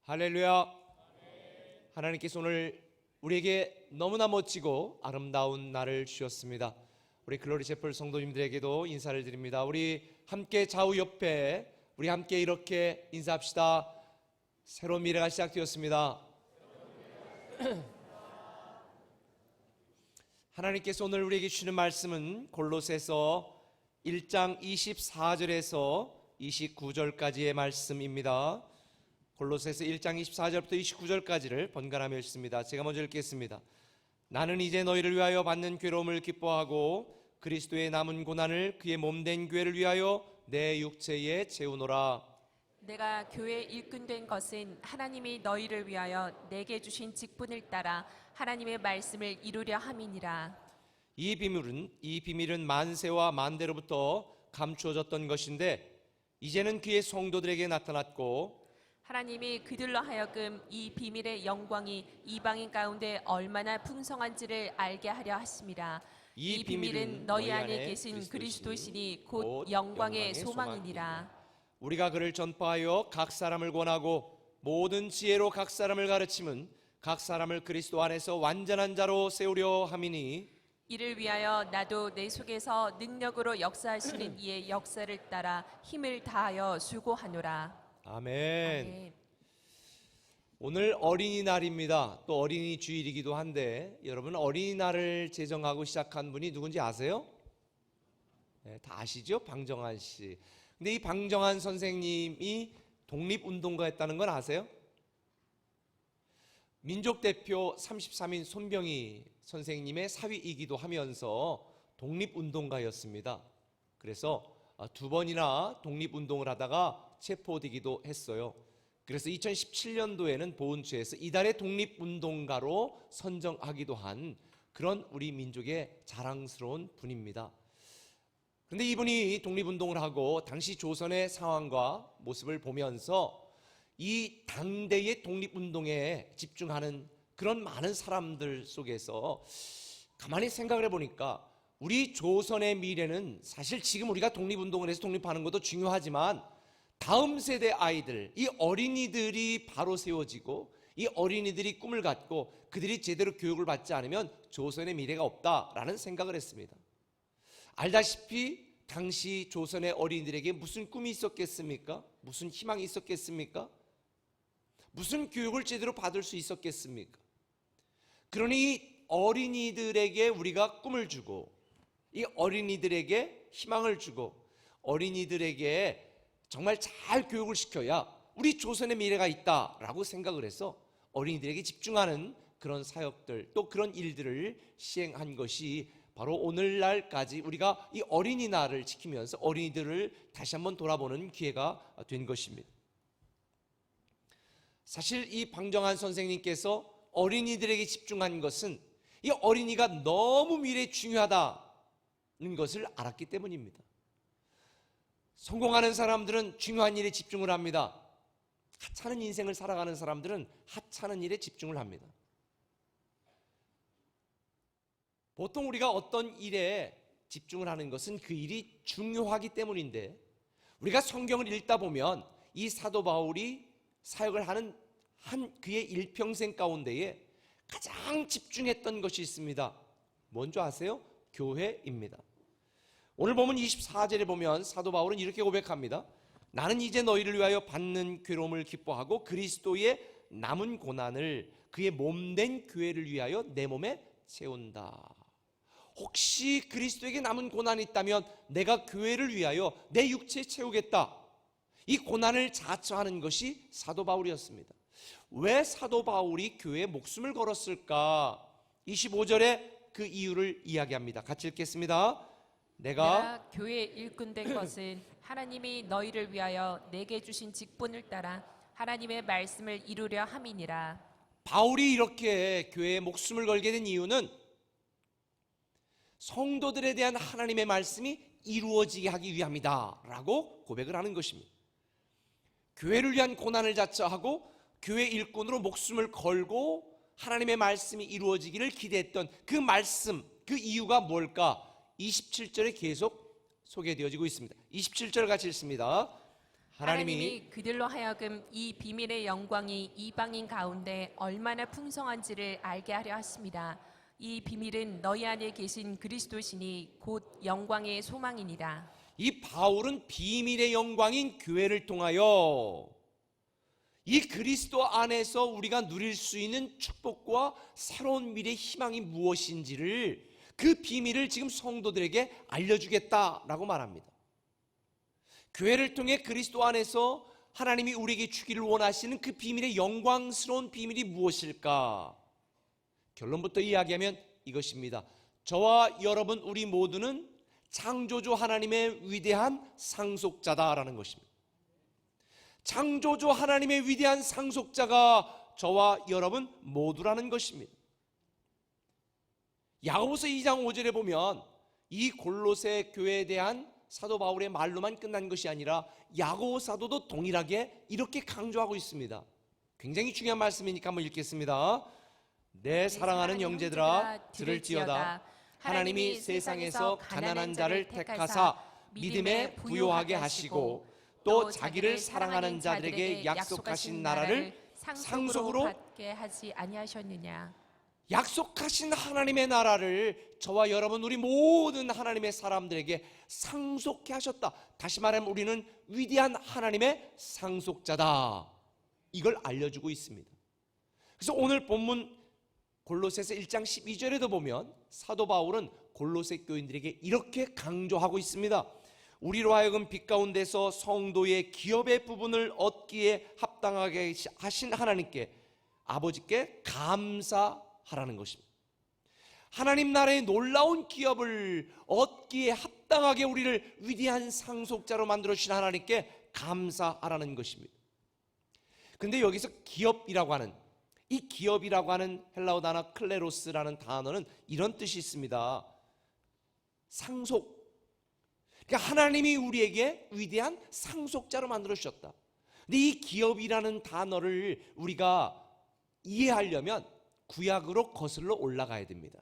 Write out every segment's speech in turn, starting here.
할렐루야. 하나님께서 오늘 우리에게 너무나 멋지고 아름다운 날을 주셨습니다. 우리 글로리 채플 성도님들에게도 인사를 드립니다. 우리 함께 좌우 옆에 우리 함께 이렇게 인사합시다. 새로운 미래가 시작되었습니다. 하나님께서 오늘 우리에게 주시는 말씀은 골로새서 1장 24절에서 29절까지의 말씀입니다. 골로새서 1장 24절부터 29절까지를 번갈아며 읽습니다. 제가 먼저 읽겠습니다. 나는 이제 너희를 위하여 받는 괴로움을 기뻐하고 그리스도의 남은 고난을 그의 몸된 교회를 위하여 내 육체에 채우노라. 내가 교회 일꾼된 것은 하나님이 너희를 위하여 내게 주신 직분을 따라 하나님의 말씀을 이루려 함이니라. 이 비밀은 만세와 만대로부터 감추어졌던 것인데 이제는 그의 성도들에게 나타났고 하나님이 그들로 하여금 이 비밀의 영광이 이방인 가운데 얼마나 풍성한지를 알게 하려 하심이라. 이 비밀은 너희 안에 계신 그리스도시니 곧 영광의 소망이니라. 우리가 그를 전파하여 각 사람을 권하고 모든 지혜로 각 사람을 가르침은 각 사람을 그리스도 안에서 완전한 자로 세우려 함이니 이를 위하여 나도 내 속에서 능력으로 역사하시는 이의 역사를 따라 힘을 다하여 수고하노라. 아멘. 아멘. 오늘 어린이날입니다. 또 어린이 주일이기도 한데 여러분 어린이날을 제정하고 시작한 분이 누군지 아세요? 네, 다 아시죠? 방정환 씨. 근데 이 방정환 선생님이 독립운동가였다는 건 아세요? 민족대표 33인 손병희 선생님의 사위이기도 하면서 독립운동가였습니다. 그래서 두 번이나 독립운동을 하다가 체포되기도 했어요. 그래서 2017년도에는 보훈처에서 이달의 독립운동가로 선정하기도 한 그런 우리 민족의 자랑스러운 분입니다. 그런데 이분이 독립운동을 하고 당시 조선의 상황과 모습을 보면서 이 당대의 독립운동에 집중하는 그런 많은 사람들 속에서 가만히 생각을 해보니까 우리 조선의 미래는 사실 지금 우리가 독립운동을 해서 독립하는 것도 중요하지만 다음 세대 아이들, 이 어린이들이 바로 세워지고 이 어린이들이 꿈을 갖고 그들이 제대로 교육을 받지 않으면 조선의 미래가 없다라는 생각을 했습니다. 알다시피 당시 조선의 어린이들에게 무슨 꿈이 있었겠습니까? 무슨 희망이 있었겠습니까? 무슨 교육을 제대로 받을 수 있었겠습니까? 그러니 어린이들에게 우리가 꿈을 주고 이 어린이들에게 희망을 주고 어린이들에게 정말 잘 교육을 시켜야 우리 조선의 미래가 있다라고 생각을 해서 어린이들에게 집중하는 그런 사역들 또 그런 일들을 시행한 것이 바로 오늘날까지 우리가 이 어린이날을 지키면서 어린이들을 다시 한번 돌아보는 기회가 된 것입니다. 사실 이 방정환 선생님께서 어린이들에게 집중한 것은 이 어린이가 너무 미래에 중요하다는 것을 알았기 때문입니다. 성공하는 사람들은 중요한 일에 집중을 합니다. 하찮은 인생을 살아가는 사람들은 하찮은 일에 집중을 합니다. 보통 우리가 어떤 일에 집중을 하는 것은 그 일이 중요하기 때문인데 우리가 성경을 읽다 보면 이 사도 바울이 사역을 하는 그의 일평생 가운데에 가장 집중했던 것이 있습니다. 뭔지 아세요? 교회입니다. 오늘 보면 24절에 보면 사도 바울은 이렇게 고백합니다. 나는 이제 너희를 위하여 받는 괴로움을 기뻐하고 그리스도의 남은 고난을 그의 몸된 교회를 위하여 내 몸에 채운다. 혹시 그리스도에게 남은 고난이 있다면 내가 교회를 위하여 내 육체에 채우겠다. 이 고난을 자처하는 것이 사도 바울이었습니다. 왜 사도 바울이 교회에 목숨을 걸었을까? 25절에 그 이유를 이야기합니다. 같이 읽겠습니다. 내가 교회 일꾼된 것은 하나님이 너희를 위하여 내게 주신 직분을 따라 하나님의 말씀을 이루려 함이니라. 바울이 이렇게 교회에 목숨을 걸게 된 이유는 성도들에 대한 하나님의 말씀이 이루어지게 하기 위함이다 라고 고백을 하는 것입니다. 교회를 위한 고난을 자처하고 교회 일꾼으로 목숨을 걸고 하나님의 말씀이 이루어지기를 기대했던 그 말씀, 그 이유가 뭘까? 27절에 계속 소개되어지고 있습니다. 27절 같이 읽습니다. 하나님이 그들로 하여금 이 비밀의 영광이 이방인 가운데 얼마나 풍성한지를 알게 하려 하십니다. 이 비밀은 너희 안에 계신 그리스도시니 곧 영광의 소망이니라. 이 바울은 비밀의 영광인 교회를 통하여 이 그리스도 안에서 우리가 누릴 수 있는 축복과 새로운 미래의 희망이 무엇인지를, 그 비밀을 지금 성도들에게 알려주겠다라고 말합니다. 교회를 통해 그리스도 안에서 하나님이 우리에게 주기를 원하시는 그 비밀의 영광스러운 비밀이 무엇일까? 결론부터 이야기하면 이것입니다. 저와 여러분 우리 모두는 창조주 하나님의 위대한 상속자다라는 것입니다. 창조주 하나님의 위대한 상속자가 저와 여러분 모두라는 것입니다. 야고보서 2장 5절에 보면 이 골로새 교회에 대한 사도 바울의 말로만 끝난 것이 아니라 야고보 사도도 동일하게 이렇게 강조하고 있습니다. 굉장히 중요한 말씀이니까 한번 읽겠습니다. 내 사랑하는 형제들아 들을지어다. 하나님이 세상에서 가난한 자를 택하사 믿음에 부요하게 하시고 또 자기를 사랑하는 자들에게 약속하신 나라를 상속으로 받게 하지 아니하셨느냐. 약속하신 하나님의 나라를 저와 여러분 우리 모든 하나님의 사람들에게 상속케 하셨다. 다시 말하면 우리는 위대한 하나님의 상속자다. 이걸 알려주고 있습니다. 그래서 오늘 본문 골로새서 1장 12절에도 보면 사도 바울은 골로새 교인들에게 이렇게 강조하고 있습니다. 우리로 하여금 빛 가운데서 성도의 기업의 부분을 얻기에 합당하게 하신 하나님께, 아버지께 감사하라는 것입니다. 하나님 나라의 놀라운 기업을 얻기에 합당하게 우리를 위대한 상속자로 만들어주신 하나님께 감사하라는 것입니다. 근데 여기서 기업이라고 하는, 이 기업이라고 하는 헬라어 단어 클레로스라는 단어는 이런 뜻이 있습니다. 상속. 그러니까 하나님이 우리에게 위대한 상속자로 만들어주셨다. 근데 이 기업이라는 단어를 우리가 이해하려면 구약으로 거슬러 올라가야 됩니다.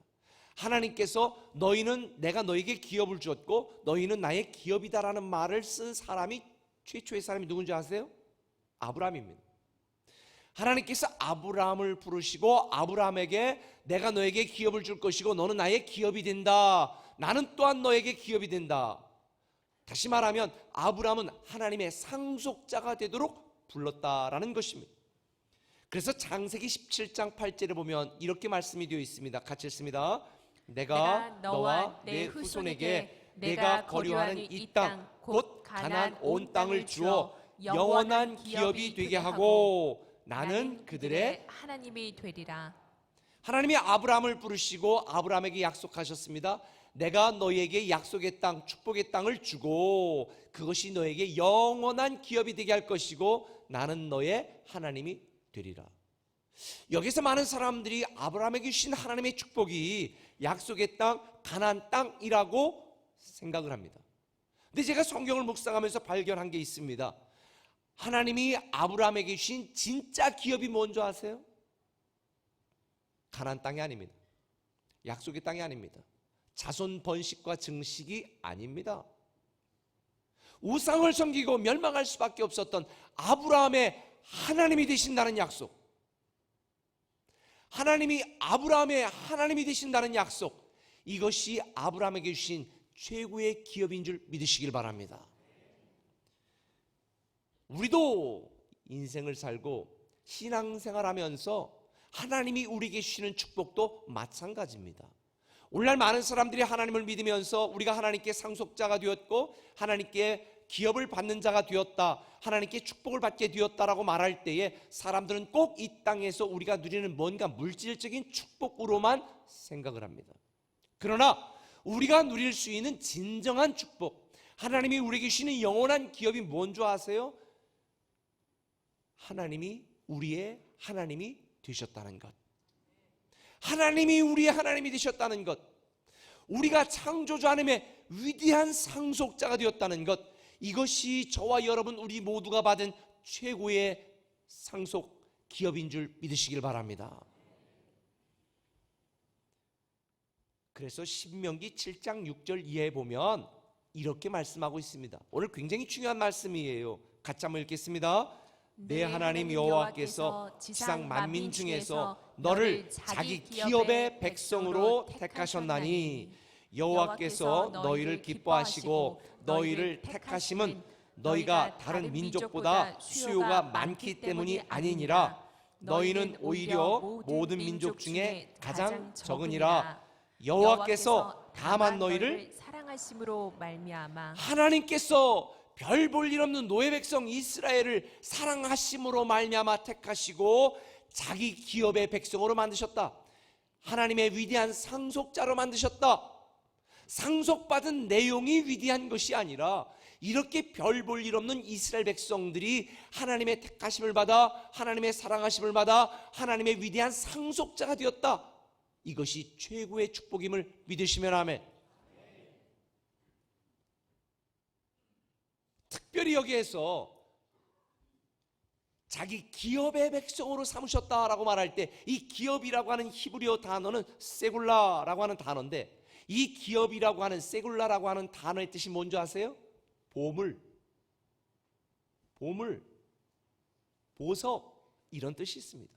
하나님께서 너희는 내가 너에게 기업을 주었고 너희는 나의 기업이다라는 말을 쓴 사람이, 최초의 사람이 누군지 아세요? 아브라함입니다. 하나님께서 아브라함을 부르시고 아브라함에게 내가 너에게 기업을 줄 것이고 너는 나의 기업이 된다. 나는 또한 너에게 기업이 된다. 다시 말하면 아브라함은 하나님의 상속자가 되도록 불렀다라는 것입니다. 그래서 창세기 17장 8절에 보면 이렇게 말씀이 되어 있습니다. 같이 읽습니다. 내가 너와 내 후손에게 내가 거류하는 이 땅 곧 가나안 온 땅을 주어 영원한 기업이 되게 하고 나는 그들의 하나님이 되리라. 하나님이 아브라함을 부르시고 아브라함에게 약속하셨습니다. 내가 너희에게 약속의 땅, 축복의 땅을 주고 그것이 너에게 영원한 기업이 되게 할 것이고 나는 너의 하나님이 되리라. 여기서 많은 사람들이 아브라함에게 주신 하나님의 축복이 약속의 땅, 가나안 땅이라고 생각을 합니다. 근데 제가 성경을 묵상하면서 발견한 게 있습니다. 하나님이 아브라함에게 주신 진짜 기업이 뭔지 아세요? 가나안 땅이 아닙니다. 약속의 땅이 아닙니다. 자손 번식과 증식이 아닙니다. 우상을 섬기고 멸망할 수밖에 없었던 아브라함의 하나님이 되신다는 약속, 하나님이 아브라함의 하나님이 되신다는 약속, 이것이 아브라함에게 주신 최고의 기업인 줄 믿으시길 바랍니다. 우리도 인생을 살고 신앙생활하면서 하나님이 우리에게 주시는 축복도 마찬가지입니다. 오늘날 많은 사람들이 하나님을 믿으면서 우리가 하나님께 상속자가 되었고 하나님께 기업을 받는 자가 되었다, 하나님께 축복을 받게 되었다라고 말할 때에 사람들은 꼭 이 땅에서 우리가 누리는 뭔가 물질적인 축복으로만 생각을 합니다. 그러나 우리가 누릴 수 있는 진정한 축복, 하나님이 우리에게 주시는 영원한 기업이 뭔지 아세요? 하나님이 우리의 하나님이 되셨다는 것, 하나님이 우리의 하나님이 되셨다는 것, 우리가 창조주 하나님의 위대한 상속자가 되었다는 것, 이것이 저와 여러분 우리 모두가 받은 최고의 상속 기업인 줄 믿으시길 바랍니다. 그래서 신명기 7장 6절 이하에 보면 이렇게 말씀하고 있습니다. 오늘 굉장히 중요한 말씀이에요. 같이 한번 읽겠습니다. 내 하나님 여호와께서 지상 만민 중에서 너를 자기 기업의 백성으로 택하셨나니 여호와께서 너희를 기뻐하시고 너희를 택하심은 너희가 다른 민족보다 수요가 많기 때문이 아니니라. 너희는 오히려 모든 민족 중에 가장 적으니라. 여호와께서 다만 너희를 사랑하심으로 말미암아 하나님께서 별 볼 일 없는 노예 백성 이스라엘을 사랑하심으로 말미암아 택하시고 자기 기업의 백성으로 만드셨다. 하나님의 위대한 상속자로 만드셨다. 상속받은 내용이 위대한 것이 아니라 이렇게 별 볼 일 없는 이스라엘 백성들이 하나님의 택하심을 받아 하나님의 사랑하심을 받아 하나님의 위대한 상속자가 되었다. 이것이 최고의 축복임을 믿으시면 아멘. 특별히 여기에서 자기 기업의 백성으로 삼으셨다라고 말할 때 이 기업이라고 하는 히브리어 단어는 세굴라라고 하는 단어인데, 이 기업이라고 하는 세굴라라고 하는 단어의 뜻이 뭔지 아세요? 보물, 보석, 이런 뜻이 있습니다.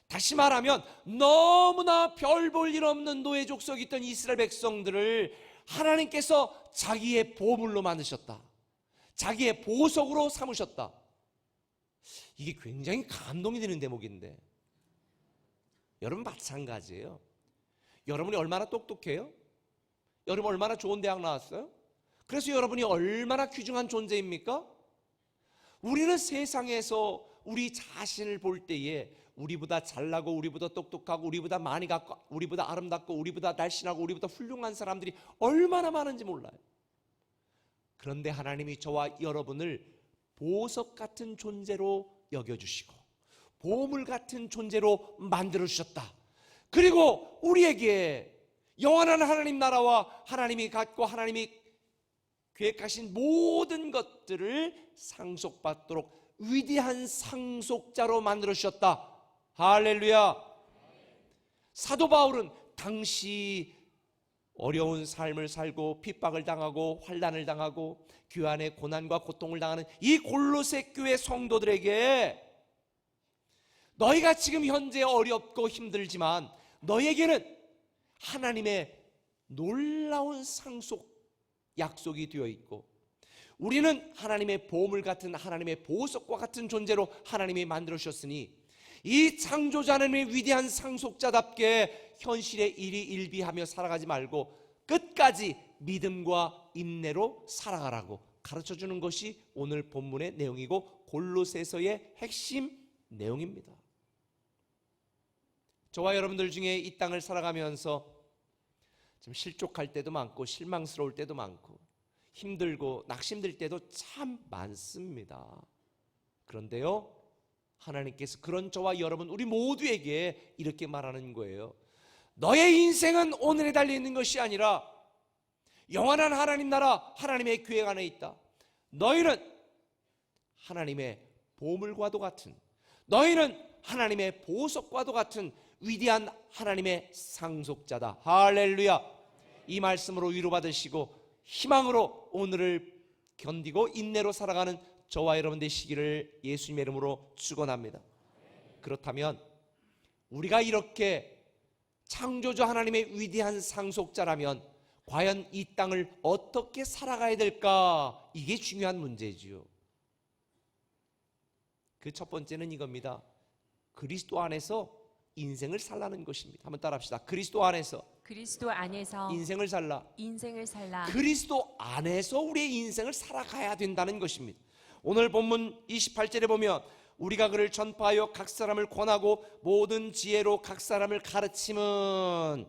다시 말하면 너무나 별 볼 일 없는 노예 족속이 있던 이스라엘 백성들을 하나님께서 자기의 보물로 만드셨다. 자기의 보석으로 삼으셨다. 이게 굉장히 감동이 되는 대목인데, 여러분 마찬가지예요. 여러분이 얼마나 똑똑해요? 여러분 얼마나 좋은 대학 나왔어요? 그래서 여러분이 얼마나 귀중한 존재입니까? 우리는 세상에서 우리 자신을 볼 때에 우리보다 잘나고 우리보다 똑똑하고 우리보다 많이 갖고 우리보다 아름답고 우리보다 날씬하고 우리보다 훌륭한 사람들이 얼마나 많은지 몰라요. 그런데 하나님이 저와 여러분을 보석 같은 존재로 여겨주시고 보물 같은 존재로 만들어주셨다. 그리고 우리에게 영원한 하나님 나라와 하나님이 갖고 하나님이 계획하신 모든 것들을 상속받도록 위대한 상속자로 만들어주셨다. 할렐루야. 사도 바울은 당시 어려운 삶을 살고 핍박을 당하고 환난을 당하고 교환의 고난과 고통을 당하는 이 골로새 교회 성도들에게 너희가 지금 현재 어렵고 힘들지만 너희에게는 하나님의 놀라운 상속 약속이 되어 있고 우리는 하나님의 보물 같은 하나님의 보석과 같은 존재로 하나님이 만들어 주셨으니 이 창조자 하나님의 위대한 상속자답게 현실의 일이 일비하며 살아가지 말고 끝까지 믿음과 인내로 살아가라고 가르쳐주는 것이 오늘 본문의 내용이고 골로새서의 핵심 내용입니다. 저와 여러분들 중에 이 땅을 살아가면서 좀 실족할 때도 많고 실망스러울 때도 많고 힘들고 낙심될 때도 참 많습니다. 그런데요, 하나님께서 그런 저와 여러분 우리 모두에게 이렇게 말하는 거예요. 너의 인생은 오늘에 달려있는 것이 아니라 영원한 하나님 나라 하나님의 계획 안에 있다. 너희는 하나님의 보물과도 같은, 너희는 하나님의 보석과도 같은 위대한 하나님의 상속자다. 할렐루야. 이 말씀으로 위로받으시고 희망으로 오늘을 견디고 인내로 살아가는 저와 여러분 되시기를 예수님의 이름으로 축원합니다. 그렇다면 우리가 이렇게 창조주 하나님의 위대한 상속자라면 과연 이 땅을 어떻게 살아가야 될까? 이게 중요한 문제지요. 그 첫 번째는 이겁니다. 그리스도 안에서 인생을 살라는 것입니다. 한번 따라합시다. 그리스도 안에서 인생을 살라. 그리스도 안에서 우리의 인생을 살아가야 된다는 것입니다. 오늘 본문 28절에 보면 우리가 그를 전파하여 각 사람을 권하고 모든 지혜로 각 사람을 가르침은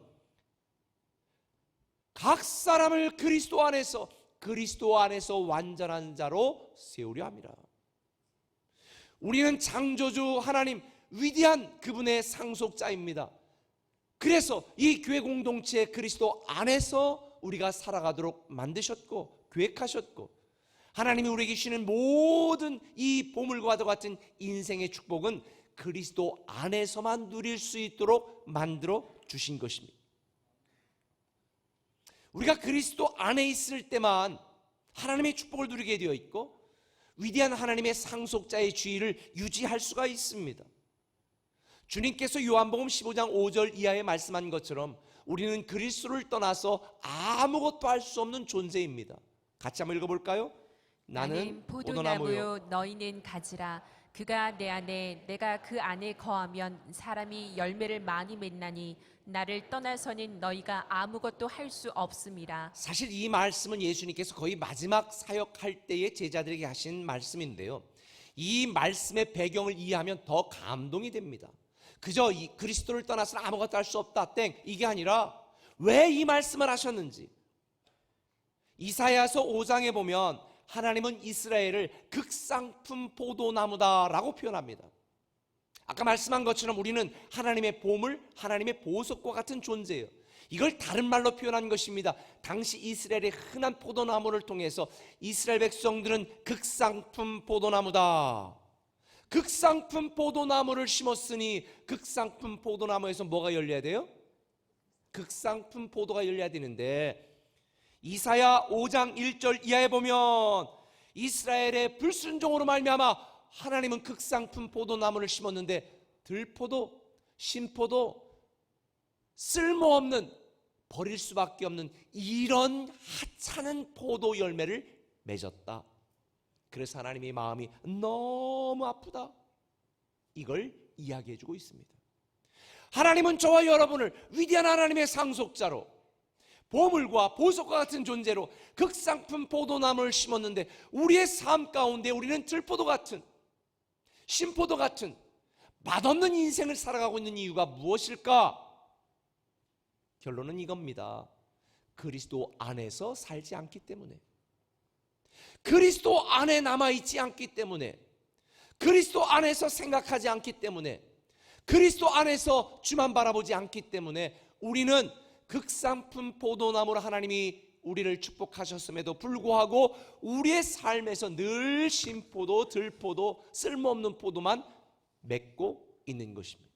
각 사람을 그리스도 안에서 완전한 자로 세우려 합니다. 우리는 창조주 하나님 위대한 그분의 상속자입니다. 그래서 이 교회 공동체 그리스도 안에서 우리가 살아가도록 만드셨고 계획하셨고 하나님이 우리에게 주시는 모든 이 보물과 같은 인생의 축복은 그리스도 안에서만 누릴 수 있도록 만들어 주신 것입니다. 우리가 그리스도 안에 있을 때만 하나님의 축복을 누리게 되어 있고 위대한 하나님의 상속자의 지위를 유지할 수가 있습니다. 주님께서 요한복음 15장 5절 이하에 말씀한 것처럼 우리는 그리스도를 떠나서 아무것도 할 수 없는 존재입니다. 같이 한번 읽어볼까요? 나는 포도나무요 너희는 가지라. 그가 내 안에 내가 그 안에 거하면 사람이 열매를 많이 맺나니 나를 떠나서는 너희가 아무것도 할 수 없음이라. 사실 이 말씀은 예수님께서 거의 마지막 사역할 때의 제자들에게 하신 말씀인데요, 이 말씀의 배경을 이해하면 더 감동이 됩니다. 그저 이 그리스도를 떠나서는 아무것도 할 수 없다 땡 이게 아니라 왜 이 말씀을 하셨는지, 이사야서 5장에 보면 하나님은 이스라엘을 극상품 포도나무다라고 표현합니다. 아까 말씀한 것처럼 우리는 하나님의 보물, 하나님의 보석과 같은 존재예요. 이걸 다른 말로 표현한 것입니다. 당시 이스라엘의 흔한 포도나무를 통해서 이스라엘 백성들은 극상품 포도나무다. 극상품 포도나무를 심었으니 극상품 포도나무에서 뭐가 열려야 돼요? 극상품 포도가 열려야 되는데, 이사야 5장 1절 이하에 보면 이스라엘의 불순종으로 말미암아 하나님은 극상품 포도나무를 심었는데 들포도 신포도 쓸모없는, 버릴 수밖에 없는 이런 하찮은 포도 열매를 맺었다. 그래서 하나님의 마음이 너무 아프다, 이걸 이야기해 주고 있습니다. 하나님은 저와 여러분을 위대한 하나님의 상속자로, 보물과 보석과 같은 존재로 극상품 포도나무를 심었는데 우리의 삶 가운데 우리는 들포도 같은, 신포도 같은 맛없는 인생을 살아가고 있는 이유가 무엇일까? 결론은 이겁니다. 그리스도 안에서 살지 않기 때문에, 그리스도 안에 남아있지 않기 때문에, 그리스도 안에서 생각하지 않기 때문에, 그리스도 안에서 주만 바라보지 않기 때문에 우리는 극상품 포도나무로 하나님이 우리를 축복하셨음에도 불구하고 우리의 삶에서 늘 신포도 들포도 쓸모없는 포도만 맺고 있는 것입니다.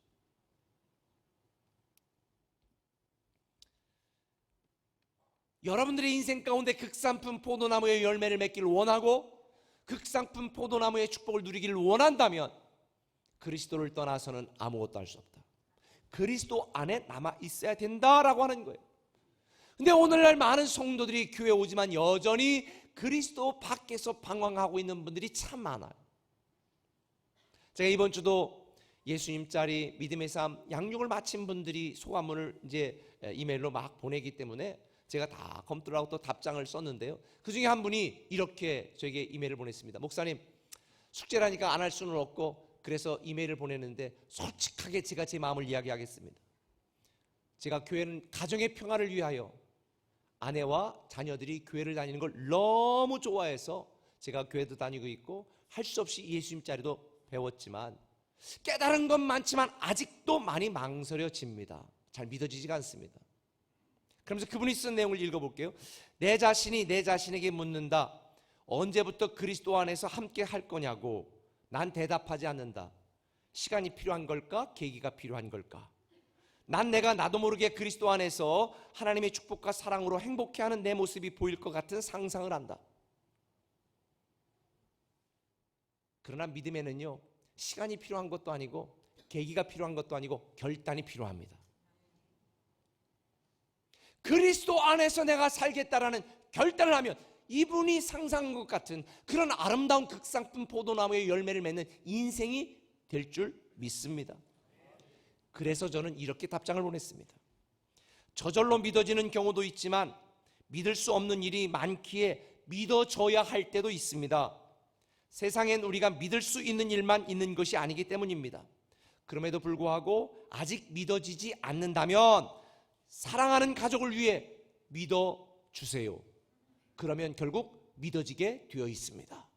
여러분들의 인생 가운데 극상품 포도나무의 열매를 맺기를 원하고 극상품 포도나무의 축복을 누리기를 원한다면 그리스도를 떠나서는 아무것도 할 수 없다. 그리스도 안에 남아 있어야 된다라고 하는 거예요. 근데 오늘날 많은 성도들이 교회 오지만 여전히 그리스도 밖에서 방황하고 있는 분들이 참 많아요. 제가 이번 주도 예수님 자리 믿음의 삶 양육을 마친 분들이 소감문을 이제 이메일로 막 보내기 때문에 제가 다 검토를 하고 또 답장을 썼는데요, 그 중에 한 분이 이렇게 저에게 이메일을 보냈습니다. 목사님, 숙제라니까 안 할 수는 없고 그래서 이메일을 보냈는데 솔직하게 제가 제 마음을 이야기하겠습니다. 제가 교회는 가정의 평화를 위하여 아내와 자녀들이 교회를 다니는 걸 너무 좋아해서 제가 교회도 다니고 있고 할 수 없이 예수님 자리도 배웠지만 깨달은 건 많지만 아직도 많이 망설여집니다. 잘 믿어지지가 않습니다. 그러면서 그분이 쓴 내용을 읽어볼게요. 내 자신이 내 자신에게 묻는다. 언제부터 그리스도 안에서 함께 할 거냐고. 난 대답하지 않는다. 시간이 필요한 걸까? 계기가 필요한 걸까? 난 내가 나도 모르게 그리스도 안에서 하나님의 축복과 사랑으로 행복해하는 내 모습이 보일 것 같은 상상을 한다. 그러나 믿음에는요, 시간이 필요한 것도 아니고 계기가 필요한 것도 아니고 결단이 필요합니다. 그리스도 안에서 내가 살겠다라는 결단을 하면 이분이 상상한 것 같은 그런 아름다운 극상품 포도나무의 열매를 맺는 인생이 될 줄 믿습니다. 그래서 저는 이렇게 답장을 보냈습니다. 저절로 믿어지는 경우도 있지만 믿을 수 없는 일이 많기에 믿어져야 할 때도 있습니다. 세상엔 우리가 믿을 수 있는 일만 있는 것이 아니기 때문입니다. 그럼에도 불구하고 아직 믿어지지 않는다면 사랑하는 가족을 위해 믿어주세요. 그러면 결국 믿어지게 되어 있습니다.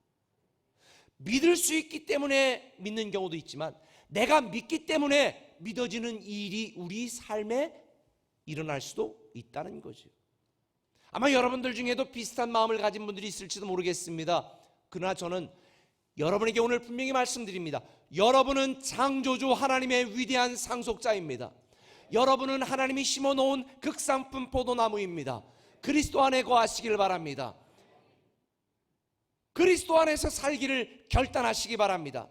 믿을 수 있기 때문에 믿는 경우도 있지만 내가 믿기 때문에 믿어지는 일이 우리 삶에 일어날 수도 있다는 거죠. 아마 여러분들 중에도 비슷한 마음을 가진 분들이 있을지도 모르겠습니다. 그러나 저는 여러분에게 오늘 분명히 말씀드립니다. 여러분은 창조주 하나님의 위대한 상속자입니다. 여러분은 하나님이 심어놓은 극상품 포도나무입니다. 그리스도 안에 거하시길 바랍니다. 그리스도 안에서 살기를 결단하시기 바랍니다.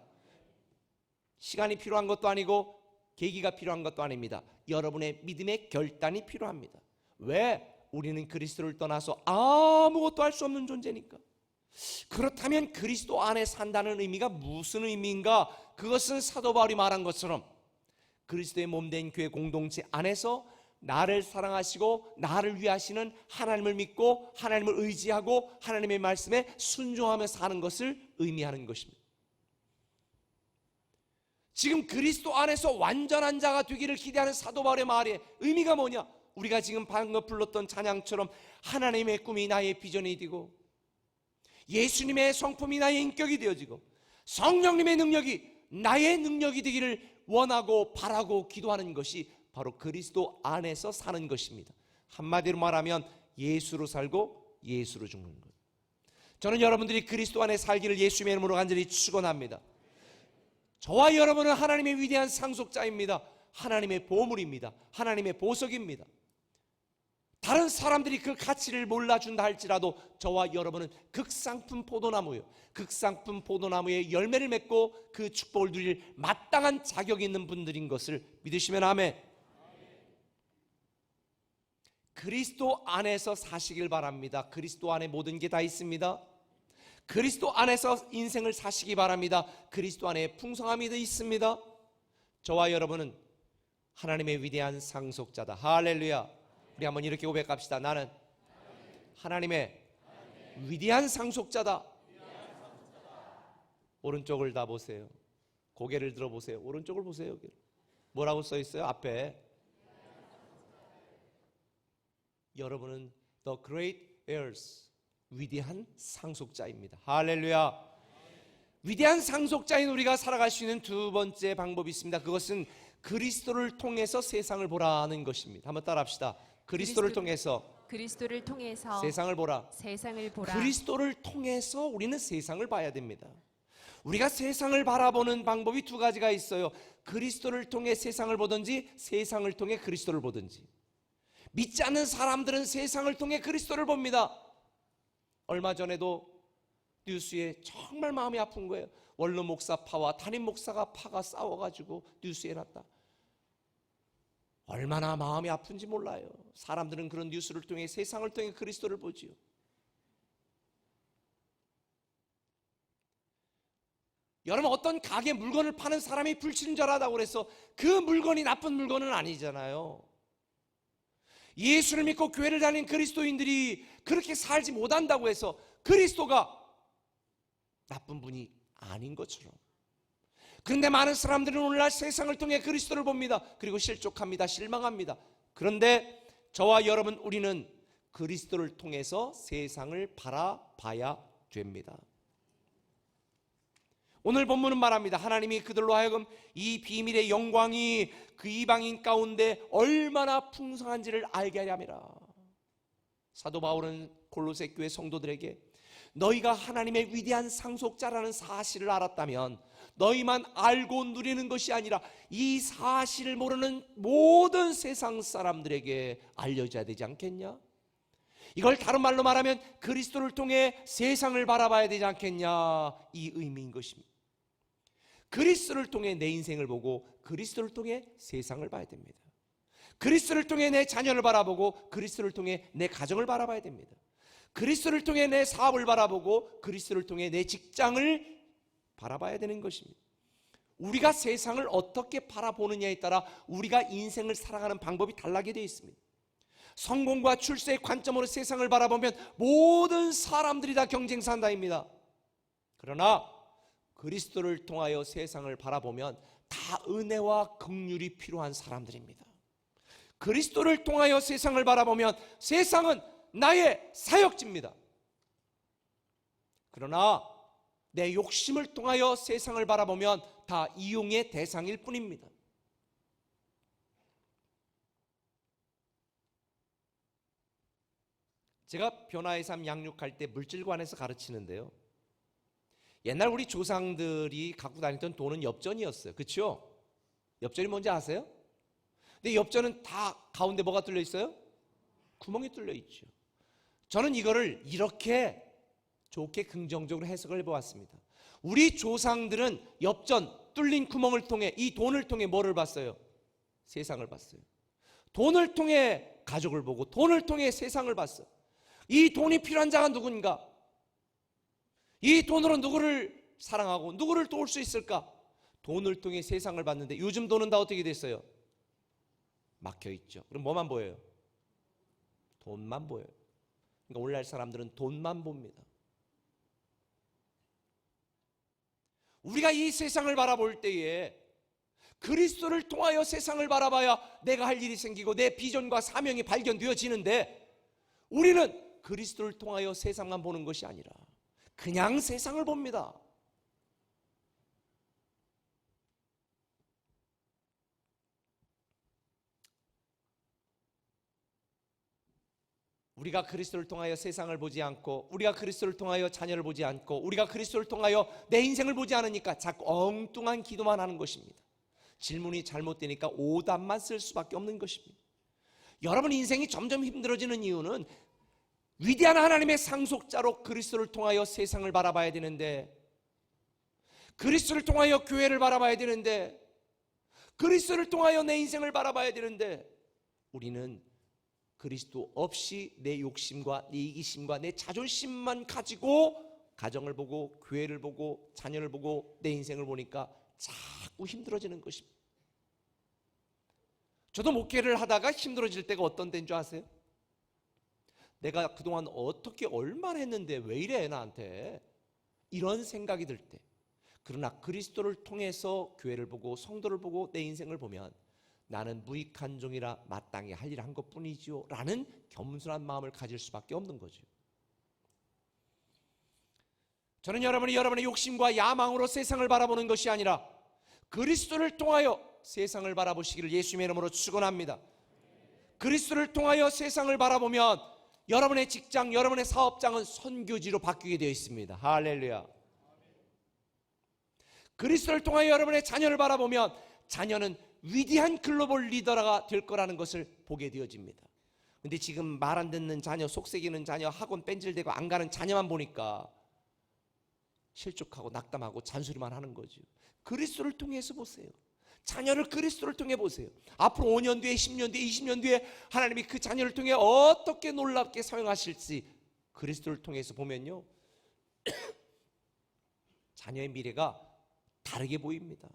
시간이 필요한 것도 아니고 계기가 필요한 것도 아닙니다. 여러분의 믿음의 결단이 필요합니다. 왜? 우리는 그리스도를 떠나서 아무것도 할 수 없는 존재니까. 그렇다면 그리스도 안에 산다는 의미가 무슨 의미인가? 그것은 사도 바울이 말한 것처럼 그리스도의 몸된 교회 공동체 안에서 나를 사랑하시고 나를 위하시는 하나님을 믿고 하나님을 의지하고 하나님의 말씀에 순종하며 사는 것을 의미하는 것입니다. 지금 그리스도 안에서 완전한 자가 되기를 기대하는 사도 바울의 말의 의미가 뭐냐? 우리가 지금 방금 불렀던 찬양처럼 하나님의 꿈이 나의 비전이 되고 예수님의 성품이 나의 인격이 되어지고 성령님의 능력이 나의 능력이 되기를 원하고 바라고 기도하는 것이 바로 그리스도 안에서 사는 것입니다. 한마디로 말하면 예수로 살고 예수로 죽는 것. 저는 여러분들이 그리스도 안에 살기를 예수님의 이름으로 간절히 축원합니다. 저와 여러분은 하나님의 위대한 상속자입니다. 하나님의 보물입니다. 하나님의 보석입니다. 다른 사람들이 그 가치를 몰라준다 할지라도 저와 여러분은 극상품 포도나무요, 극상품 포도나무의 열매를 맺고 그 축복을 누릴 마땅한 자격이 있는 분들인 것을 믿으시면 아멘. 그리스도 안에서 사시길 바랍니다. 그리스도 안에 모든 게 다 있습니다. 그리스도 안에서 인생을 사시기 바랍니다. 그리스도 안에 풍성함이 있습니다. 저와 여러분은 하나님의 위대한 상속자다. 할렐루야. 우리 한번 이렇게 고백합시다. 나는 하나님의 위대한 상속자다. 오른쪽을 다 보세요. 고개를 들어보세요. 오른쪽을 보세요. 뭐라고 써 있어요? 앞에 여러분은 The Great Heirs, 위대한 상속자입니다. 할렐루야. 위대한 상속자인 우리가 살아갈 수 있는 두 번째 방법이 있습니다. 그것은 그리스도를 통해서 세상을 보라는 것입니다. 한번 따라합시다. 그리스도를 통해서 세상을 보라. 그리스도를 통해서 우리는 세상을 봐야 됩니다. 우리가 세상을 바라보는 방법이 두 가지가 있어요. 그리스도를 통해 세상을 보든지 세상을 통해 그리스도를 보든지. 믿지 않는 사람들은 세상을 통해 그리스도를 봅니다. 얼마 전에도 뉴스에 정말 마음이 아픈 거예요. 원로 목사파와 담임 목사가 파가 싸워가지고 뉴스에 났다. 얼마나 마음이 아픈지 몰라요. 사람들은 그런 뉴스를 통해 세상을 통해 그리스도를 보지요. 여러분, 어떤 가게 물건을 파는 사람이 불친절하다고 그래서 그 물건이 나쁜 물건은 아니잖아요. 예수를 믿고 교회를 다니는 그리스도인들이 그렇게 살지 못한다고 해서 그리스도가 나쁜 분이 아닌 것처럼. 그런데 많은 사람들은 오늘날 세상을 통해 그리스도를 봅니다. 그리고 실족합니다. 실망합니다. 그런데 저와 여러분, 우리는 그리스도를 통해서 세상을 바라봐야 됩니다. 오늘 본문은 말합니다. 하나님이 그들로 하여금 이 비밀의 영광이 그 이방인 가운데 얼마나 풍성한지를 알게 하려 함이라. 사도 바울은 골로새 교회 성도들에게 너희가 하나님의 위대한 상속자라는 사실을 알았다면 너희만 알고 누리는 것이 아니라 이 사실을 모르는 모든 세상 사람들에게 알려져야 되지 않겠냐? 이걸 다른 말로 말하면 그리스도를 통해 세상을 바라봐야 되지 않겠냐? 이 의미인 것입니다. 그리스도를 통해 내 인생을 보고 그리스도를 통해 세상을 봐야 됩니다. 그리스도를 통해 내 자녀를 바라보고 그리스도를 통해 내 가정을 바라봐야 됩니다. 그리스도를 통해 내 사업을 바라보고 그리스도를 통해 내 직장을 바라봐야 되는 것입니다. 우리가 세상을 어떻게 바라보느냐에 따라 우리가 인생을 살아가는 방법이 달라게 되어 있습니다. 성공과 출세의 관점으로 세상을 바라보면 모든 사람들이 다 경쟁사한다입니다. 그러나 그리스도를 통하여 세상을 바라보면 다 은혜와 긍휼이 필요한 사람들입니다. 그리스도를 통하여 세상을 바라보면 세상은 나의 사역지입니다. 그러나 내 욕심을 통하여 세상을 바라보면 다 이용의 대상일 뿐입니다. 제가 변화의 삶 양육할 때 물질관에서 가르치는데요, 옛날 우리 조상들이 갖고 다니던 돈은 엽전이었어요. 그렇죠? 엽전이 뭔지 아세요? 근데 엽전은 다 가운데 뭐가 뚫려 있어요? 구멍이 뚫려 있죠. 저는 이거를 이렇게 좋게 긍정적으로 해석을 해보았습니다. 우리 조상들은 엽전 뚫린 구멍을 통해 이 돈을 통해 뭐를 봤어요? 세상을 봤어요. 돈을 통해 가족을 보고 돈을 통해 세상을 봤어요. 이 돈이 필요한 자가 누군가? 이 돈으로 누구를 사랑하고 누구를 도울 수 있을까? 돈을 통해 세상을 봤는데 요즘 돈은 다 어떻게 됐어요? 막혀 있죠. 그럼 뭐만 보여요? 돈만 보여요. 그러니까 오늘날 사람들은 돈만 봅니다. 우리가 이 세상을 바라볼 때에 그리스도를 통하여 세상을 바라봐야 내가 할 일이 생기고 내 비전과 사명이 발견되어지는데, 우리는 그리스도를 통하여 세상만 보는 것이 아니라 그냥 세상을 봅니다. 우리가 그리스도를 통하여 세상을 보지 않고, 우리가 그리스도를 통하여 자녀를 보지 않고, 우리가 그리스도를 통하여 내 인생을 보지 않으니까 자꾸 엉뚱한 기도만 하는 것입니다. 질문이 잘못되니까 오답만 쓸 수밖에 없는 것입니다. 여러분 인생이 점점 힘들어지는 이유는 위대한 하나님의 상속자로 그리스도를 통하여 세상을 바라봐야 되는데, 그리스도를 통하여 교회를 바라봐야 되는데, 그리스도를 통하여 내 인생을 바라봐야 되는데, 우리는 그리스도 없이 내 욕심과 내 이기심과 내 자존심만 가지고 가정을 보고 교회를 보고 자녀를 보고 내 인생을 보니까 자꾸 힘들어지는 것입니다. 저도 목회를 하다가 힘들어질 때가 어떤 때인 줄 아세요? 내가 그동안 어떻게 얼마나 했는데 왜 이래 나한테, 이런 생각이 들 때. 그러나 그리스도를 통해서 교회를 보고 성도를 보고 내 인생을 보면 나는 무익한 종이라 마땅히 할 일을 한 것뿐이지요 라는 겸손한 마음을 가질 수밖에 없는 거죠. 저는 여러분의 욕심과 야망으로 세상을 바라보는 것이 아니라 그리스도를 통하여 세상을 바라보시기를 예수님의 이름으로 축원합니다. 그리스도를 통하여 세상을 바라보면 여러분의 직장, 여러분의 사업장은 선교지로 바뀌게 되어 있습니다. 할렐루야. 그리스도를 통하여 여러분의 자녀를 바라보면 자녀는 위대한 글로벌 리더가 될 거라는 것을 보게 되어집니다. 근데 지금 말 안 듣는 자녀, 속삭이는 자녀, 학원 뺀질대고 안 가는 자녀만 보니까 실족하고 낙담하고 잔소리만 하는 거죠. 그리스도를 통해서 보세요. 자녀를 그리스도를 통해 보세요. 앞으로 5년 뒤에, 10년 뒤에, 20년 뒤에 하나님이 그 자녀를 통해 어떻게 놀랍게 사용하실지 그리스도를 통해서 보면요, 자녀의 미래가 다르게 보입니다.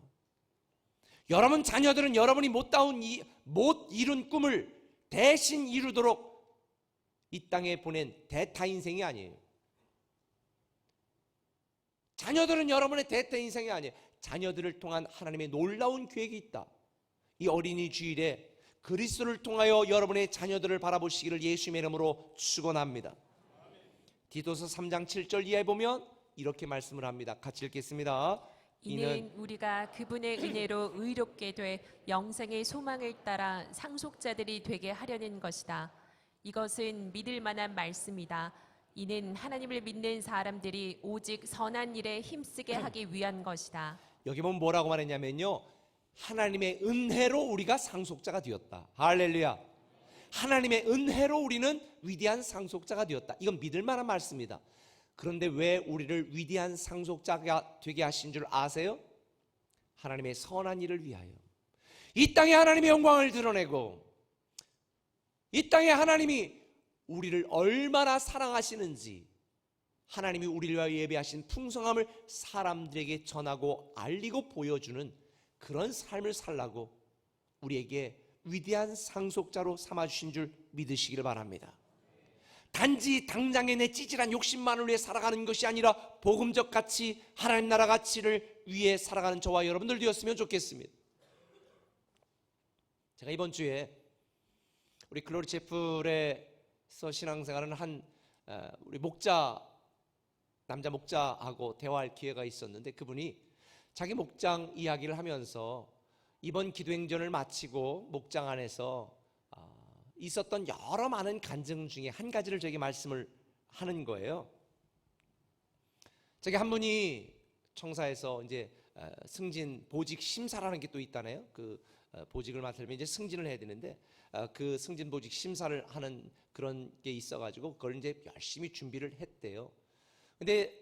여러분 자녀들은 여러분이 못 이룬 꿈을 대신 이루도록 이 땅에 보낸 대타 인생이 아니에요. 자녀들은 여러분의 대타 인생이 아니에요. 자녀들을 통한 하나님의 놀라운 계획이 있다. 이 어린이 주일에 그리스도를 통하여 여러분의 자녀들을 바라보시기를 예수님의 이름으로 축원합니다. 디도서 3장 7절 이하에 보면 이렇게 말씀을 합니다. 같이 읽겠습니다. 이는 우리가 그분의 은혜로 의롭게 돼 영생의 소망을 따라 상속자들이 되게 하려는 것이다. 이것은 믿을 만한 말씀이다. 이는 하나님을 믿는 사람들이 오직 선한 일에 힘쓰게 하기 위한 것이다. 여기 보면 뭐라고 말했냐면요, 하나님의 은혜로 우리가 상속자가 되었다. 할렐루야. 하나님의 은혜로 우리는 위대한 상속자가 되었다. 이건 믿을 만한 말씀이다. 그런데 왜 우리를 위대한 상속자가 되게 하신 줄 아세요? 하나님의 선한 일을 위하여, 이 땅에 하나님의 영광을 드러내고, 이 땅에 하나님이 우리를 얼마나 사랑하시는지, 하나님이 우리를 위하여 예배하신 풍성함을 사람들에게 전하고 알리고 보여주는 그런 삶을 살라고 우리에게 위대한 상속자로 삼아주신 줄 믿으시기를 바랍니다. 단지 당장의 내 찌질한 욕심만을 위해 살아가는 것이 아니라 복음적 가치, 하나님 나라 가치를 위해 살아가는 저와 여러분들 되었으면 좋겠습니다. 제가 이번 주에 우리 글로리 채플에서 신앙생활하는 한 우리 남자 목자하고 대화할 기회가 있었는데, 그분이 자기 목장 이야기를 하면서 이번 기도행전을 마치고 목장 안에서 있었던 여러 많은 간증 중에 한 가지를 저에게 말씀을 하는 거예요. 저기 한 분이 청사에서 이제 승진 보직 심사라는 게 또 있다네요. 그 보직을 맡으면 이제 승진을 해야 되는데, 그 승진 보직 심사를 하는 그런 게 있어가지고 그걸 이제 열심히 준비를 했대요. 근데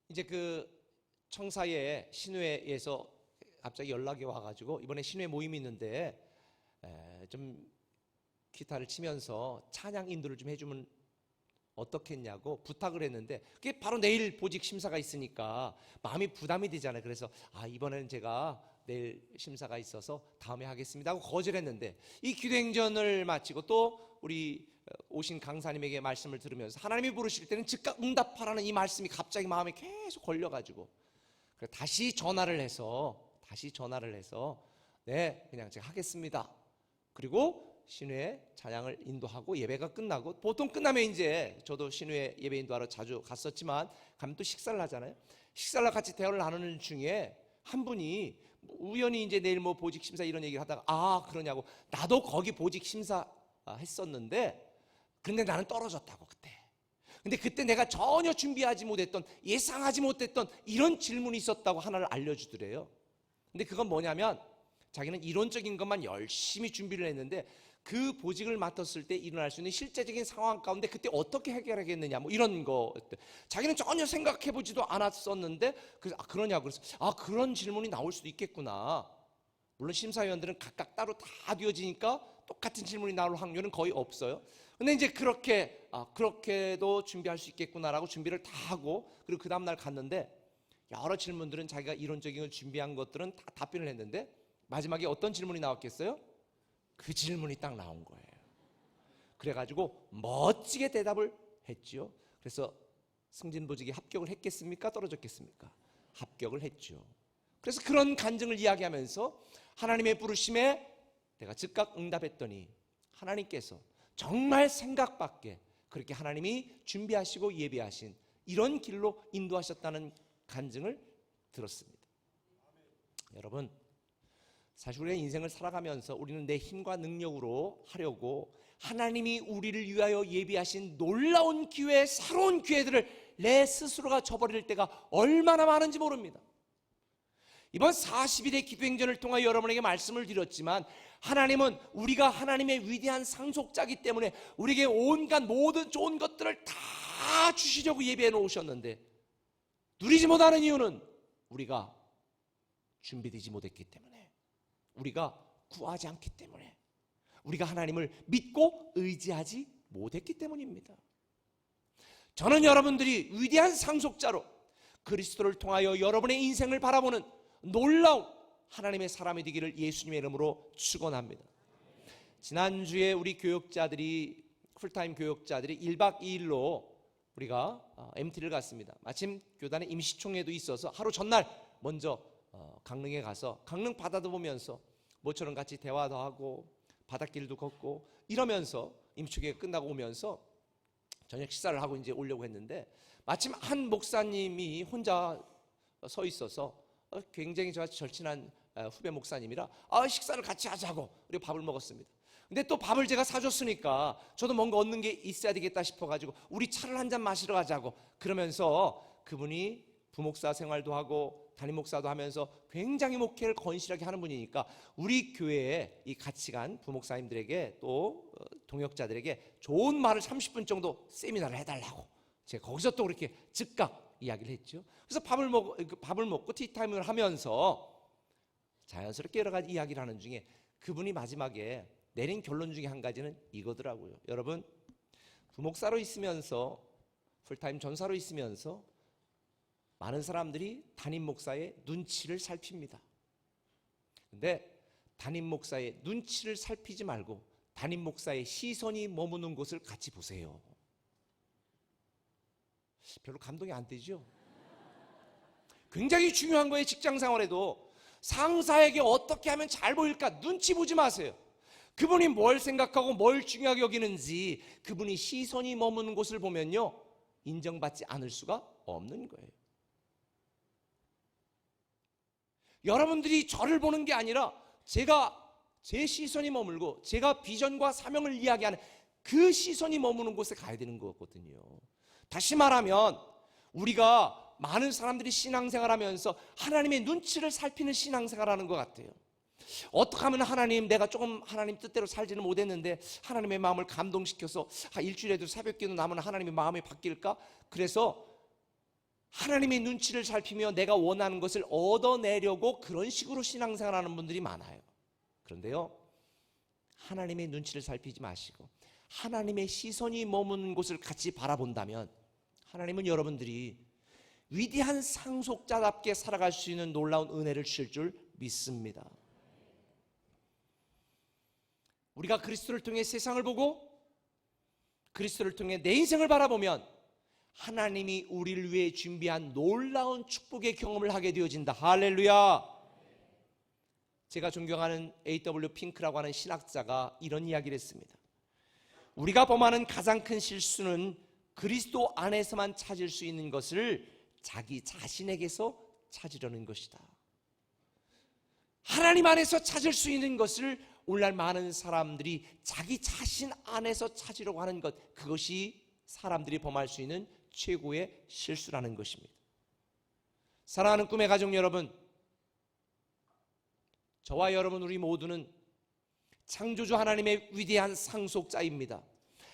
이제 그 청사에 신회에서 갑자기 연락이 와가지고 이번에 신회 모임이 있는데 좀 기타를 치면서 찬양 인도를 좀 해주면 어떻겠냐고 부탁을 했는데, 그게 바로 내일 보직 심사가 있으니까 마음이 부담이 되잖아요. 그래서 이번에는 제가 내일 심사가 있어서 다음에 하겠습니다 하고 거절했는데, 이 기도행전을 마치고 또 우리 오신 강사님에게 말씀을 들으면서 하나님이 부르실 때는 즉각 응답하라는 이 말씀이 갑자기 마음에 계속 걸려가지고 다시 전화를 해서 네, 그냥 제가 하겠습니다. 그리고 신회 찬양을 인도하고 예배가 끝나고, 보통 끝나면 이제 저도 신회 예배 인도하러 자주 갔었지만 가면 또 식사를 하잖아요. 식사를 같이 대화를 나누는 중에 한 분이 우연히 이제 내일 뭐 보직 심사 이런 얘기를 하다가 그러냐고, 나도 거기 보직 심사 했었는데 근데 나는 떨어졌다고 그때. 근데 그때 내가 전혀 준비하지 못했던, 예상하지 못했던 이런 질문이 있었다고 하나를 알려주더래요. 근데 그건 뭐냐면 자기는 이론적인 것만 열심히 준비를 했는데 그 보직을 맡았을 때 일어날 수 있는 실제적인 상황 가운데 그때 어떻게 해결하겠느냐 뭐 이런 거, 자기는 전혀 생각해보지도 않았었는데 그래서 그러냐고, 그래서 그런 질문이 나올 수도 있겠구나. 물론 심사위원들은 각각 따로 다 되어지니까 똑같은 질문이 나올 확률은 거의 없어요. 근데 이제 그렇게도 준비할 수 있겠구나라고 준비를 다 하고, 그리고 그 다음날 갔는데 여러 질문들은 자기가 이론적인 걸 준비한 것들은 다 답변을 했는데 마지막에 어떤 질문이 나왔겠어요? 그 질문이 딱 나온 거예요. 그래가지고 멋지게 대답을 했죠. 그래서 승진보직에 합격을 했겠습니까? 떨어졌겠습니까? 합격을 했죠. 그래서 그런 간증을 이야기하면서 하나님의 부르심에 내가 즉각 응답했더니 하나님께서 정말 생각 밖에 그렇게 하나님이 준비하시고 예비하신 이런 길로 인도하셨다는 간증을 들었습니다. 여러분, 사실 우리가 인생을 살아가면서 우리는 내 힘과 능력으로 하려고 하나님이 우리를 위하여 예비하신 놀라운 기회, 새로운 기회들을 내 스스로가 저버릴 때가 얼마나 많은지 모릅니다. 이번 40일의 기도행전을 통하여 여러분에게 말씀을 드렸지만, 하나님은 우리가 하나님의 위대한 상속자이기 때문에 우리에게 온갖 모든 좋은 것들을 다 주시려고 예비해 놓으셨는데 누리지 못하는 이유는 우리가 준비되지 못했기 때문에, 우리가 구하지 않기 때문에, 우리가 하나님을 믿고 의지하지 못했기 때문입니다. 저는 여러분들이 위대한 상속자로 그리스도를 통하여 여러분의 인생을 바라보는 놀라운 하나님의 사람이 되기를 예수님의 이름으로 축원합니다. 지난주에 우리 교역자들이, 풀타임 교역자들이 1박 2일로 우리가 MT를 갔습니다. 마침 교단의 임시총회도 있어서 하루 전날 먼저 강릉에 가서 강릉 바다도 보면서 모처럼 같이 대화도 하고 바닷길도 걷고 이러면서 임시총회가 끝나고 오면서 저녁 식사를 하고 이제 오려고 했는데, 마침 한 목사님이 혼자 서 있어서 굉장히 저와 절친한 후배 목사님이라 식사를 같이 하자고 우리 밥을 먹었습니다. 근데 또 밥을 제가 사줬으니까 저도 뭔가 얻는 게 있어야 되겠다 싶어가지고 우리 차를 한잔 마시러 가자고, 그러면서 그분이 부목사 생활도 하고 담임 목사도 하면서 굉장히 목회를 건실하게 하는 분이니까 우리 교회에 이 같이 간 부목사님들에게 또 동역자들에게 좋은 말을 30분 정도 세미나를 해달라고 제가 거기서 또 그렇게 즉각 이야기를 했죠. 그래서 밥을 먹고 티타임을 하면서 자연스럽게 여러 가지 이야기를 하는 중에 그분이 마지막에 내린 결론 중에 한 가지는 이거더라고요. 여러분, 부목사로 있으면서 풀타임 전사로 있으면서 많은 사람들이 담임 목사의 눈치를 살핍니다. 근데 담임 목사의 눈치를 살피지 말고 담임 목사의 시선이 머무는 곳을 같이 보세요. 별로 감동이 안 되죠? 굉장히 중요한 거예요. 직장 생활에도 상사에게 어떻게 하면 잘 보일까 눈치 보지 마세요. 그분이 뭘 생각하고 뭘 중요하게 여기는지 그분이 시선이 머무는 곳을 보면요, 인정받지 않을 수가 없는 거예요. 여러분들이 저를 보는 게 아니라 제 시선이 머물고 제가 비전과 사명을 이야기하는 그 시선이 머무는 곳에 가야 되는 거거든요. 다시 말하면 우리가 많은 사람들이 신앙생활하면서 하나님의 눈치를 살피는 신앙생활하는 것 같아요. 어떻게 하면 하나님, 내가 조금 하나님 뜻대로 살지는 못했는데 하나님의 마음을 감동시켜서 일주일에도 새벽기도 나면 하나님의 마음이 바뀔까? 그래서 하나님의 눈치를 살피며 내가 원하는 것을 얻어내려고 그런 식으로 신앙생활하는 분들이 많아요. 그런데요, 하나님의 눈치를 살피지 마시고 하나님의 시선이 머무는 곳을 같이 바라본다면 하나님은 여러분들이 위대한 상속자답게 살아갈 수 있는 놀라운 은혜를 주실 줄 믿습니다. 우리가 그리스도를 통해 세상을 보고 그리스도를 통해 내 인생을 바라보면 하나님이 우리를 위해 준비한 놀라운 축복의 경험을 하게 되어진다. 할렐루야. 제가 존경하는 A.W. 핑크라고 하는 신학자가 이런 이야기를 했습니다. 우리가 범하는 가장 큰 실수는 그리스도 안에서만 찾을 수 있는 것을 자기 자신에게서 찾으려는 것이다. 하나님 안에서 찾을 수 있는 것을 오늘날 많은 사람들이 자기 자신 안에서 찾으려고 하는 것, 그것이 사람들이 범할 수 있는 최고의 실수라는 것입니다. 사랑하는 꿈의 가족 여러분, 저와 여러분 우리 모두는 창조주 하나님의 위대한 상속자입니다.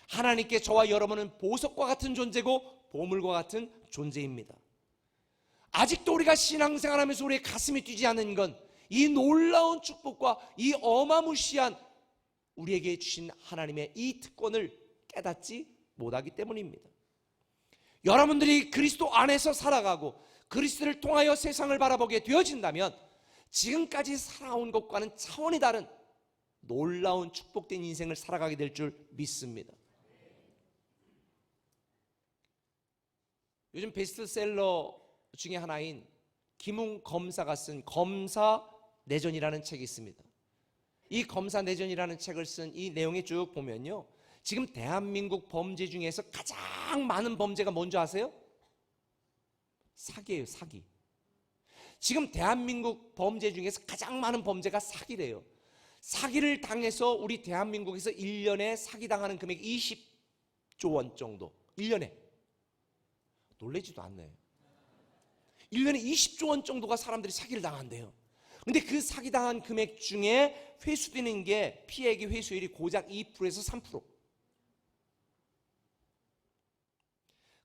하나님께 저와 여러분은 보석과 같은 존재고 보물과 같은 존재입니다. 아직도 우리가 신앙생활하면서 우리의 가슴이 뛰지 않는 건 이 놀라운 축복과 이 어마무시한 우리에게 주신 하나님의 이 특권을 깨닫지 못하기 때문입니다. 여러분들이 그리스도 안에서 살아가고 그리스도를 통하여 세상을 바라보게 되어진다면 지금까지 살아온 것과는 차원이 다른 놀라운 축복된 인생을 살아가게 될 줄 믿습니다. 요즘 베스트셀러 중에 하나인 김웅 검사가 쓴 검사내전이라는 책이 있습니다. 이 검사내전이라는 책을 쓴 이 내용에 쭉 보면요, 지금 대한민국 범죄 중에서 가장 많은 범죄가 뭔지 아세요? 사기예요. 사기. 지금 대한민국 범죄 중에서 가장 많은 범죄가 사기래요. 사기를 당해서 우리 대한민국에서 1년에 사기당하는 금액이 20조 원 정도. 1년에. 놀라지도 않네요. 1년에 20조 원 정도가 사람들이 사기를 당한대요. 근데 그 사기당한 금액 중에 회수되는 게 피해액의 회수율이 고작 2%에서 3%.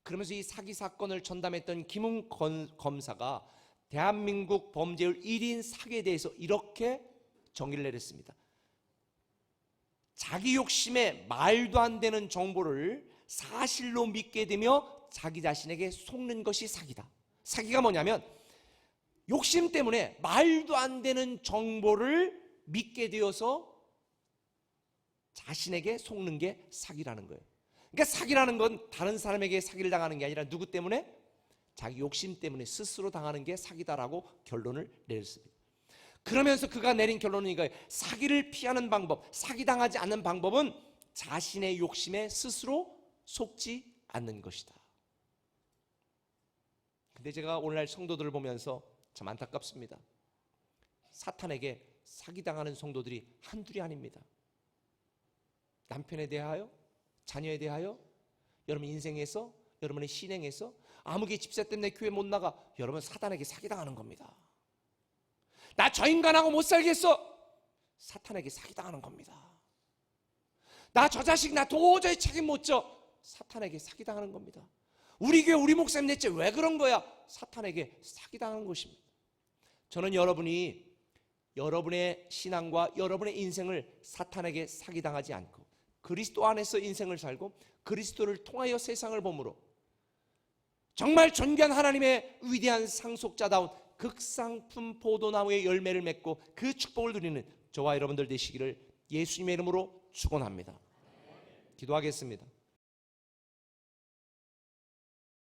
그러면서 이 사기 사건을 전담했던 김웅 검사가 대한민국 범죄율 1인 사기에 대해서 이렇게 정의를 내렸습니다. 자기 욕심에 말도 안 되는 정보를 사실로 믿게 되며 자기 자신에게 속는 것이 사기다. 사기가 뭐냐면 욕심 때문에 말도 안 되는 정보를 믿게 되어서 자신에게 속는 게 사기라는 거예요. 그러니까 사기라는 건 다른 사람에게 사기를 당하는 게 아니라 누구 때문에? 자기 욕심 때문에 스스로 당하는 게 사기다라고 결론을 내렸습니다. 그러면서 그가 내린 결론은 이거예요. 사기를 피하는 방법, 사기당하지 않는 방법은 자신의 욕심에 스스로 속지 않는 것이다. 근데 제가 오늘날 성도들을 보면서 참 안타깝습니다. 사탄에게 사기당하는 성도들이 한둘이 아닙니다. 남편에 대하여, 자녀에 대하여, 여러분 인생에서, 여러분의 신행에서 아무개 집세 때문에 교회 못 나가, 여러분 사탄에게 사기당하는 겁니다. 나 저 인간하고 못 살겠어, 사탄에게 사기당하는 겁니다. 나 저 자식 나 도저히 책임 못 져, 사탄에게 사기당하는 겁니다. 우리 교회 우리 목사님 대체 왜 그런 거야, 사탄에게 사기당하는 것입니다. 저는 여러분이 여러분의 신앙과 여러분의 인생을 사탄에게 사기당하지 않고 그리스도 안에서 인생을 살고 그리스도를 통하여 세상을 보므로 정말 존귀한 하나님의 위대한 상속자다운 극상품 포도나무의 열매를 맺고 그 축복을 누리는 저와 여러분들 되시기를 예수님의 이름으로 축원합니다. 기도하겠습니다.